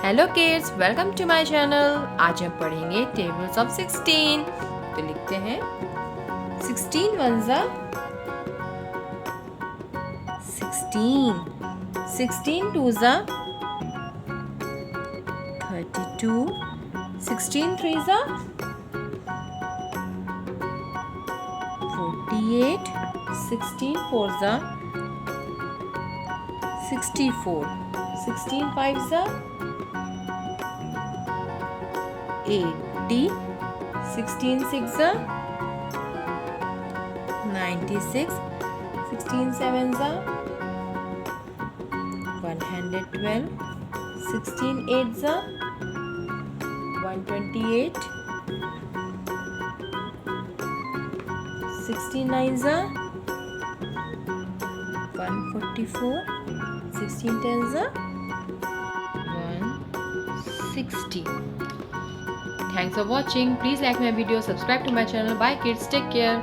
Hello kids, welcome to my channel. आज हम पढ़ेंगे टेबल्स ऑफ 16। तो लिखते हैं 16 1 जा 16, 16 2 जा 32, 16 3 जा 48, 16 4 जा 64, 16 5 जा 80, 16 6 जा 96, 16 7 जा 112, 16 8 जा 128, 16 9 जा 144, 16 10 जा 160. Thanks for watching. Please like my video, subscribe to my channel. Bye kids, take care.